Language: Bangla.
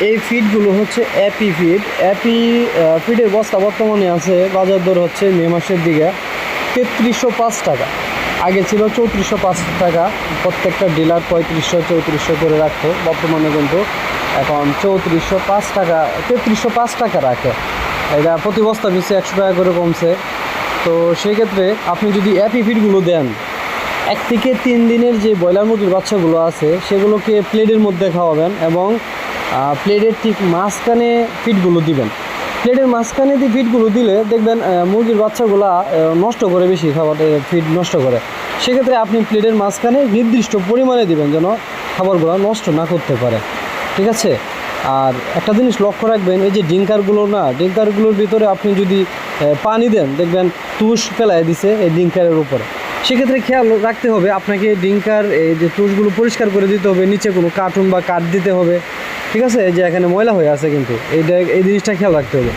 এই ফিডগুলো হচ্ছে অ্যাপি ফিড। ফিডের বস্তা বর্তমানে আছে বাজার দর হচ্ছে মে মাসের দিকে 3305 টাকা। আগে ছিল 3405 টাকা। প্রত্যেকটা ডিলার 3500 3400 করে রাখতো, বর্তমানে কিন্তু এখন 3405 টাকা 3305 টাকা রাখে। এটা প্রতি বস্তা পিছু 100 টাকা করে কমছে। তো সেক্ষেত্রে আপনি যদি অ্যাপি ফিডগুলো দেন, 1 থেকে 3 দিনের যে ব্রয়লার মুরগির বাচ্চাগুলো আছে সেগুলোকে প্লেটের মধ্যে খাওয়াবেন এবং প্লেটের ঠিক মাঝখানে ফিডগুলো দিবেন। প্লেটের মাঝখানে দিয়ে ফিডগুলো দিলে দেখবেন মুরগির বাচ্চাগুলা নষ্ট করে, বেশি খাবার ফিড নষ্ট করে। সেক্ষেত্রে আপনি প্লেটের মাঝখানে নির্দিষ্ট পরিমাণে দিবেন যেন খাবারগুলো নষ্ট না করতে পারে, ঠিক আছে? আর একটা জিনিস লক্ষ্য রাখবেন, এই যে ডিঙ্কারগুলোর ভিতরে আপনি যদি পানি দেন দেখবেন তুষ ফেলায় দিছে এই ডিঙ্কারের উপরে। সেক্ষেত্রে খেয়াল রাখতে হবে আপনাকে ডিঙ্কার এই যে তুষগুলো পরিষ্কার করে দিতে হবে, নিচে কোনো কার্টুন বা কাঠ দিতে হবে, ঠিক আছে? এই যে এখানে ময়লা হয়ে আছে কিন্তু এই জিনিসটা খেয়াল রাখতে হবে।